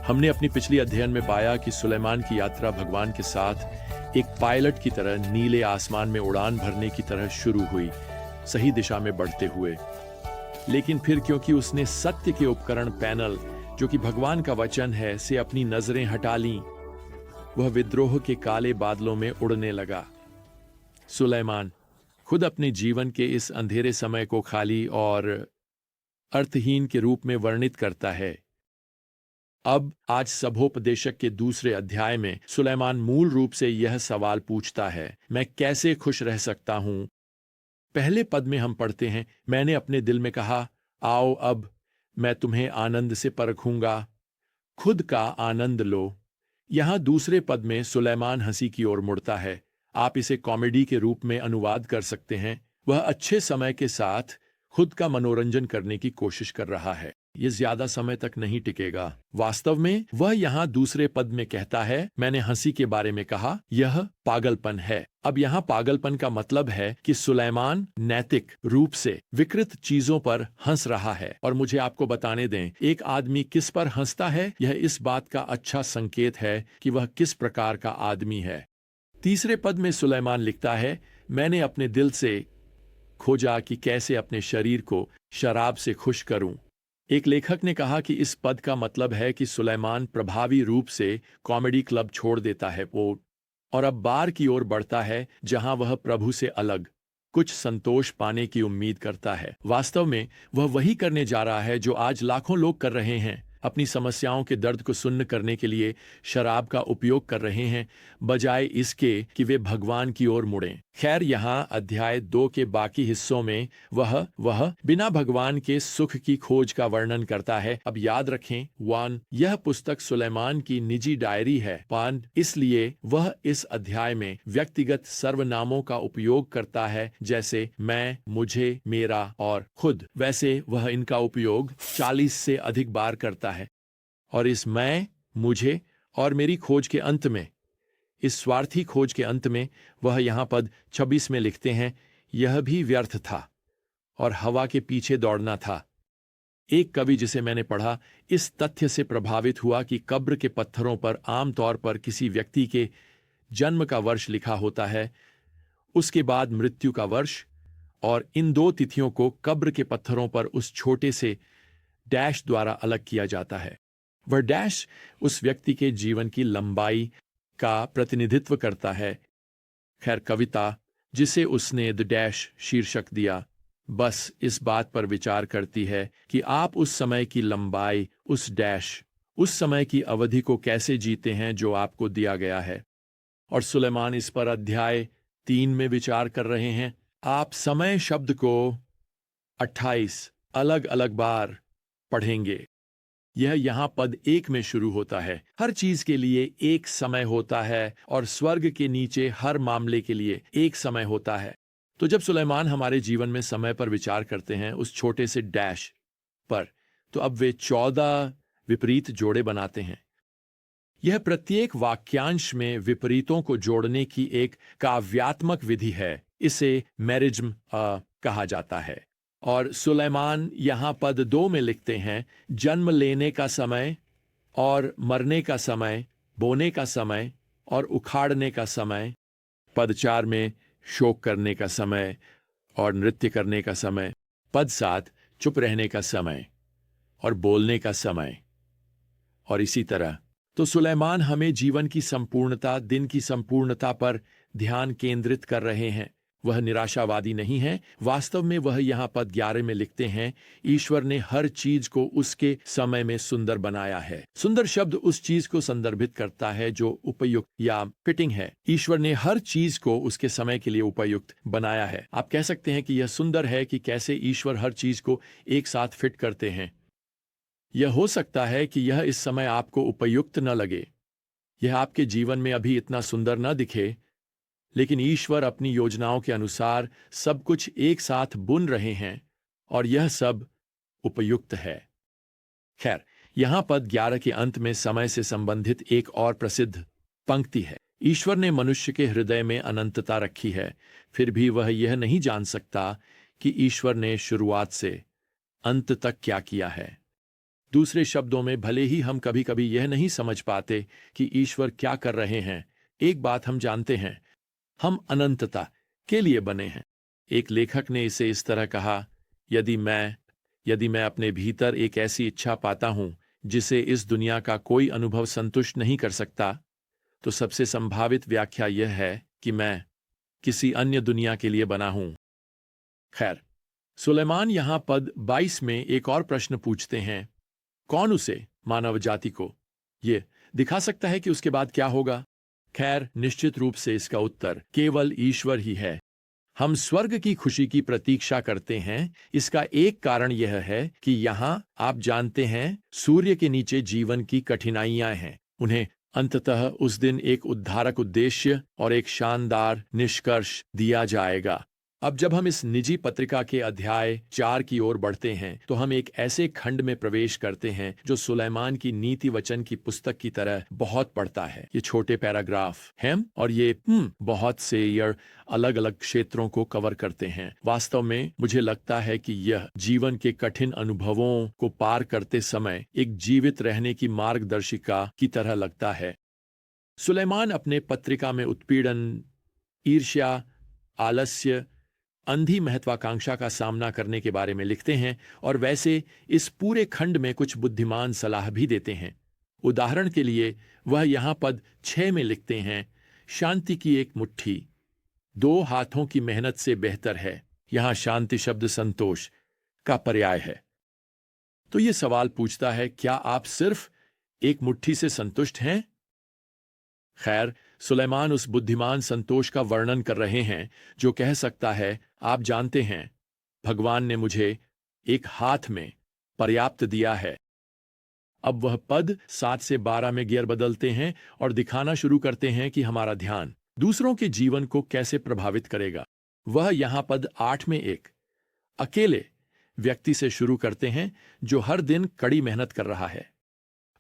हमने अपनी पिछली अध्ययन में पाया कि सुलेमान की यात्रा भगवान के साथ एक पायलट की तरह नीले आसमान में उड़ान भरने की तरह शुरू हुई, सही दिशा में बढ़ते हुए। लेकिन फिर क्योंकि उसने सत्य के उपकरण पैनल, जो कि भगवान का वचन है, से अपनी नजरें हटा लीं, वह विद्रोह के काले बादलों में उड़ने लगा। सुलेमान खुद अपने जीवन के इस अंधेरे समय को खाली और अर्थहीन के रूप में वर्णित करता है। अब आज सभोपदेशक के दूसरे अध्याय में सुलेमान मूल रूप से यह सवाल पूछता है, मैं कैसे खुश रह सकता हूं? पहले पद में हम पढ़ते हैं, मैंने अपने दिल में कहा, आओ अब मैं तुम्हें आनंद से परखूंगा, खुद का आनंद लो। यहां दूसरे पद में सुलेमान हंसी की ओर मुड़ता है। आप इसे कॉमेडी के रूप में अनुवाद कर सकते हैं। वह अच्छे समय के साथ खुद का मनोरंजन करने की कोशिश कर रहा है। यह ज्यादा समय तक नहीं टिकेगा। वास्तव में वह यहाँ दूसरे पद में कहता है, मैंने हंसी के बारे में कहा, यह पागलपन है। अब यहाँ पागलपन का मतलब है कि सुलेमान नैतिक रूप से विकृत चीजों पर हंस रहा है। और मुझे आपको बताने दें, एक आदमी किस पर हंसता है, यह इस बात का अच्छा संकेत है कि वह किस प्रकार का आदमी है। तीसरे पद में सुलेमान लिखता है, मैंने अपने दिल से खोजा कि कैसे अपने शरीर को शराब से खुश करूं। एक लेखक ने कहा कि इस पद का मतलब है कि सुलेमान प्रभावी रूप से कॉमेडी क्लब छोड़ देता है और अब बार की ओर बढ़ता है, जहां वह प्रभु से अलग कुछ संतोष पाने की उम्मीद करता है। वास्तव में वह वही करने जा रहा है जो आज लाखों लोग कर रहे हैं, अपनी समस्याओं के दर्द को सुन्न करने के लिए शराब का उपयोग कर रहे हैं, बजाय इसके कि वे भगवान की ओर मुड़ें। खैर, यहाँ अध्याय 2 के बाकी हिस्सों में वह बिना भगवान के सुख की खोज का वर्णन करता है। अब याद रखें, 1 यह पुस्तक सुलेमान की निजी डायरी है। 5 इसलिए वह इस अध्याय में व्यक्तिगत सर्वनामों का उपयोग करता है, जैसे मैं, मुझे, मेरा और खुद। वैसे वह इनका उपयोग 40 से अधिक बार करता है। और इस मैं, मुझे और मेरी खोज के अंत में, इस स्वार्थी खोज के अंत में, वह यहाँ पद 26 में लिखते हैं, यह भी व्यर्थ था और हवा के पीछे दौड़ना था। एक कवि जिसे मैंने पढ़ा, इस तथ्य से प्रभावित हुआ कि कब्र के पत्थरों पर आमतौर पर किसी व्यक्ति के जन्म का वर्ष लिखा होता है, उसके बाद मृत्यु का वर्ष, और इन 2 तिथियों को कब्र के पत्थरों पर उस छोटे से डैश द्वारा अलग किया जाता है। वह डैश उस व्यक्ति के जीवन की लंबाई का प्रतिनिधित्व करता है। खैर, कविता जिसे उसने द डैश शीर्षक दिया, बस इस बात पर विचार करती है कि आप उस समय की लंबाई, उस डैश, उस समय की अवधि को कैसे जीते हैं जो आपको दिया गया है। और सुलेमान इस पर अध्याय 3 में विचार कर रहे हैं। आप समय शब्द को 28 अलग अलग बार पढ़ेंगे। यह यहाँ पद 1 में शुरू होता है। हर चीज के लिए एक समय होता है और स्वर्ग के नीचे हर मामले के लिए एक समय होता है। तो जब सुलेमान हमारे जीवन में समय पर विचार करते हैं, उस छोटे से डैश पर, तो अब वे 14 विपरीत जोड़े बनाते हैं। यह प्रत्येक वाक्यांश में विपरीतों को जोड़ने की एक काव्यात्मक विधि है। इसे मैरिज्म कहा जाता है। और सुलेमान यहाँ पद 2 में लिखते हैं, जन्म लेने का समय और मरने का समय, बोने का समय और उखाड़ने का समय। पद 4 में शोक करने का समय और नृत्य करने का समय। पद 7 चुप रहने का समय और बोलने का समय, और इसी तरह। तो सुलेमान हमें जीवन की संपूर्णता, दिन की संपूर्णता पर ध्यान केंद्रित कर रहे हैं। वह निराशावादी नहीं है। वास्तव में वह यहाँ पद 11 में लिखते हैं, ईश्वर ने हर चीज को उसके समय में सुंदर बनाया है। सुंदर शब्द उस चीज को संदर्भित करता है जो उपयुक्त या फिटिंग है। ईश्वर ने हर चीज को उसके समय के लिए उपयुक्त बनाया है। आप कह सकते हैं कि यह सुंदर है कि कैसे ईश्वर हर चीज को एक साथ फिट करते हैं। यह हो सकता है कि यह इस समय आपको उपयुक्त न लगे, यह आपके जीवन में अभी इतना सुंदर न दिखे, लेकिन ईश्वर अपनी योजनाओं के अनुसार सब कुछ एक साथ बुन रहे हैं और यह सब उपयुक्त है। खैर, यहां पद 11 के अंत में समय से संबंधित एक और प्रसिद्ध पंक्ति है। ईश्वर ने मनुष्य के हृदय में अनंतता रखी है, फिर भी वह यह नहीं जान सकता कि ईश्वर ने शुरुआत से अंत तक क्या किया है। दूसरे शब्दों में, भले ही हम कभी कभी यह नहीं समझ पाते कि ईश्वर क्या कर रहे हैं, एक बात हम जानते हैं, हम अनंतता के लिए बने हैं। एक लेखक ने इसे इस तरह कहा, यदि मैं अपने भीतर एक ऐसी इच्छा पाता हूं जिसे इस दुनिया का कोई अनुभव संतुष्ट नहीं कर सकता, तो सबसे संभावित व्याख्या यह है कि मैं किसी अन्य दुनिया के लिए बना हूं। खैर, सुलेमान यहां पद 22 में एक और प्रश्न पूछते हैं, कौन उसे, मानव जाति को, ये दिखा सकता है कि उसके बाद क्या होगा? खैर, निश्चित रूप से इसका उत्तर केवल ईश्वर ही है। हम स्वर्ग की खुशी की प्रतीक्षा करते हैं। इसका एक कारण यह है कि यहां, आप जानते हैं, सूर्य के नीचे जीवन की कठिनाइयां हैं। उन्हें अंततः उस दिन एक उद्धारक उद्देश्य और एक शानदार निष्कर्ष दिया जाएगा। अब जब हम इस निजी पत्रिका के अध्याय 4 की ओर बढ़ते हैं, तो हम एक ऐसे खंड में प्रवेश करते हैं जो सुलेमान की नीति वचन की पुस्तक की तरह बहुत पढ़ता है। ये छोटे पैराग्राफ हैं और ये बहुत से अलग अलग क्षेत्रों को कवर करते हैं। वास्तव में मुझे लगता है कि यह जीवन के कठिन अनुभवों को पार करते समय एक जीवित रहने की मार्गदर्शिका की तरह लगता है। सुलेमान अपने पत्रिका में उत्पीड़न, ईर्ष्या, आलस्य, अंधी महत्वाकांक्षा का सामना करने के बारे में लिखते हैं और वैसे इस पूरे खंड में कुछ बुद्धिमान सलाह भी देते हैं। उदाहरण के लिए, वह यहां पद 6 में लिखते हैं, शांति की एक मुट्ठी 2 हाथों की मेहनत से बेहतर है। यहां शांति शब्द संतोष का पर्याय है। तो यह सवाल पूछता है, क्या आप सिर्फ एक मुट्ठी से संतुष्ट हैं? खैर, सुलेमान उस बुद्धिमान संतोष का वर्णन कर रहे हैं जो कह सकता है, आप जानते हैं, भगवान ने मुझे एक हाथ में पर्याप्त दिया है। अब वह पद 7 से 12 में गियर बदलते हैं और दिखाना शुरू करते हैं कि हमारा ध्यान दूसरों के जीवन को कैसे प्रभावित करेगा। वह यहां पद 8 में एक अकेले व्यक्ति से शुरू करते हैं जो हर दिन कड़ी मेहनत कर रहा है।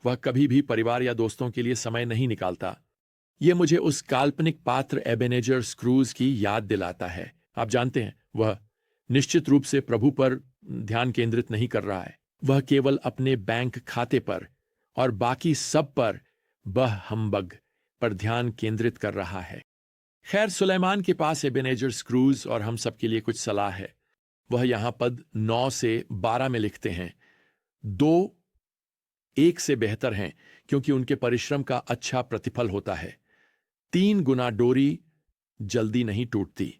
वह कभी भी परिवार या दोस्तों के लिए समय नहीं निकालता। यह मुझे उस काल्पनिक पात्र एबेनेजर स्क्रूज की याद दिलाता है। आप जानते हैं, वह निश्चित रूप से प्रभु पर ध्यान केंद्रित नहीं कर रहा है। वह केवल अपने बैंक खाते पर और बाकी सब पर, बह हम्बग पर ध्यान केंद्रित कर रहा है। खैर, सुलेमान के पास एबेनेजर स्क्रूज और हम सब के लिए कुछ सलाह है। वह यहां पद 9 से 12 में लिखते हैं, 2 1 से बेहतर हैं क्योंकि उनके परिश्रम का अच्छा प्रतिफल होता है। 3 गुना डोरी जल्दी नहीं टूटती।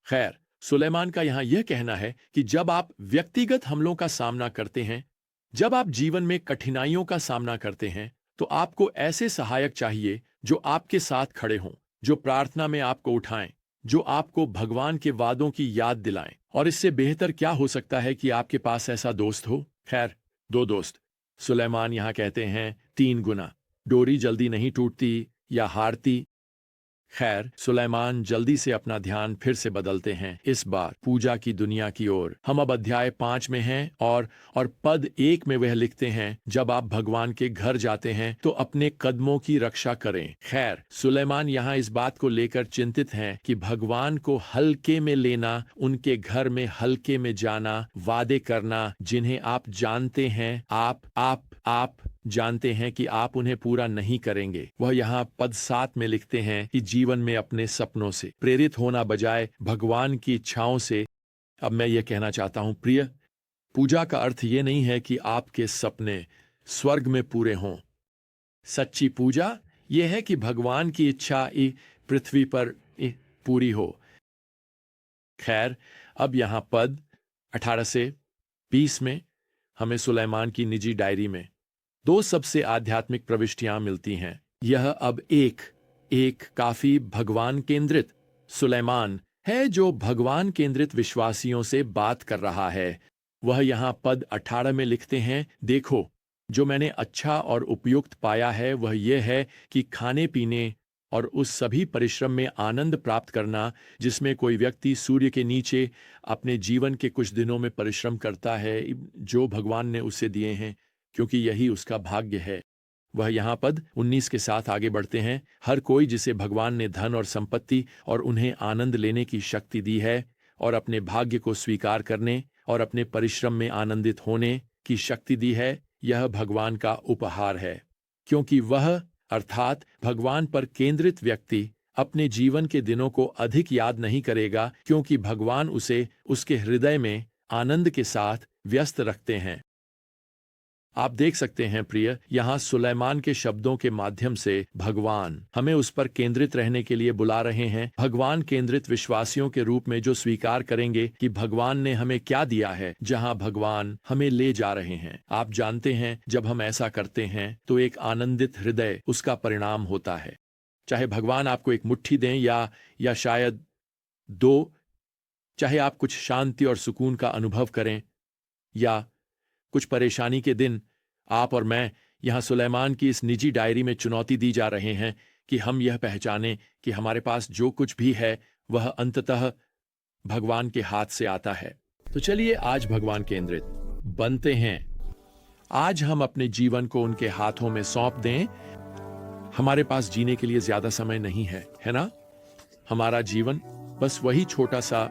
खैर, सुलेमान का यहां यह कहना है कि जब आप व्यक्तिगत हमलों का सामना करते हैं, जब आप जीवन में कठिनाइयों का सामना करते हैं, तो आपको ऐसे सहायक चाहिए जो आपके साथ खड़े हों, जो प्रार्थना में आपको उठाएं, जो आपको भगवान के वादों की याद दिलाएं। और इससे बेहतर क्या हो सकता है कि आपके पास ऐसा दोस्त हो? खैर, 2 दोस्त। सुलेमान यहां कहते हैं 3 गुना, डोरी जल्दी नहीं टूटती या हारती। खैर, सुलेमान जल्दी से अपना ध्यान फिर से बदलते हैं, इस बार पूजा की दुनिया की ओर। हम अब अध्याय 5 में हैं और पद 1 में वह लिखते हैं, जब आप भगवान के घर जाते हैं तो अपने कदमों की रक्षा करें। खैर, सुलेमान यहाँ इस बात को लेकर चिंतित हैं कि भगवान को हल्के में लेना, उनके घर में हल्के में जाना, वादे करना जिन्हें आप जानते हैं, आप जानते हैं कि आप उन्हें पूरा नहीं करेंगे। वह यहाँ पद 7 में लिखते हैं कि जीवन में अपने सपनों से प्रेरित होना बजाय भगवान की इच्छाओं से। अब मैं ये कहना चाहता हूं, प्रिय, पूजा का अर्थ ये नहीं है कि आपके सपने स्वर्ग में पूरे हों। सच्ची पूजा ये है कि भगवान की इच्छा पृथ्वी पर पूरी हो। खैर, अब यहां पद 18 से 20 में हमें सुलेमान की निजी डायरी में 2 सबसे आध्यात्मिक प्रविष्टियां मिलती हैं। यह अब एक काफी भगवान केंद्रित सुलेमान है जो भगवान केंद्रित विश्वासियों से बात कर रहा है। वह यहां पद 18 में लिखते हैं, देखो, जो मैंने अच्छा और उपयुक्त पाया है वह यह है कि खाने पीने और उस सभी परिश्रम में आनंद प्राप्त करना जिसमें कोई व्यक्ति सूर्य के नीचे अपने जीवन के कुछ दिनों में परिश्रम करता है जो भगवान ने उसे दिए हैं, क्योंकि यही उसका भाग्य है। वह यहाँ पद 19 के साथ आगे बढ़ते हैं, हर कोई जिसे भगवान ने धन और संपत्ति और उन्हें आनंद लेने की शक्ति दी है और अपने भाग्य को स्वीकार करने और अपने परिश्रम में आनंदित होने की शक्ति दी है, यह भगवान का उपहार है, क्योंकि वह अर्थात भगवान पर केंद्रित व्यक्ति अपने जीवन के दिनों को अधिक याद नहीं करेगा, क्योंकि भगवान उसे उसके हृदय में आनंद के साथ व्यस्त रखते हैं। आप देख सकते हैं प्रिय, यहाँ सुलेमान के शब्दों के माध्यम से भगवान हमें उस पर केंद्रित रहने के लिए बुला रहे हैं। भगवान केंद्रित विश्वासियों के रूप में जो स्वीकार करेंगे कि भगवान ने हमें क्या दिया है, जहाँ भगवान हमें ले जा रहे हैं। आप जानते हैं, जब हम ऐसा करते हैं तो एक आनंदित हृदय उसका परिणाम होता है। चाहे भगवान आपको एक मुट्ठी दें या शायद दो, चाहे आप कुछ शांति और सुकून का अनुभव करें या कुछ परेशानी के दिन, आप और मैं यहाँ सुलेमान की इस निजी डायरी में चुनौती दी जा रहे हैं कि हम यह पहचानें कि हमारे पास जो कुछ भी है वह अंततः भगवान के हाथ से आता है। तो चलिए आज भगवान केंद्रित बनते हैं। आज हम अपने जीवन को उनके हाथों में सौंप दें। हमारे पास जीने के लिए ज्यादा समय नहीं है ना? हमारा जीवन बस वही छोटा सा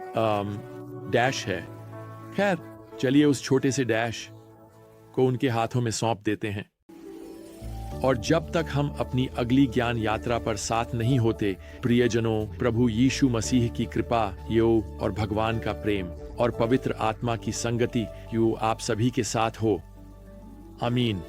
डैश है। खैर, चलिए उस छोटे से डैश को उनके हाथों में सौंप देते हैं। और जब तक हम अपनी अगली ज्ञान यात्रा पर साथ नहीं होते, प्रियजनों, प्रभु यीशु मसीह की कृपा, योग और भगवान का प्रेम और पवित्र आत्मा की संगति यूं आप सभी के साथ हो। आमीन।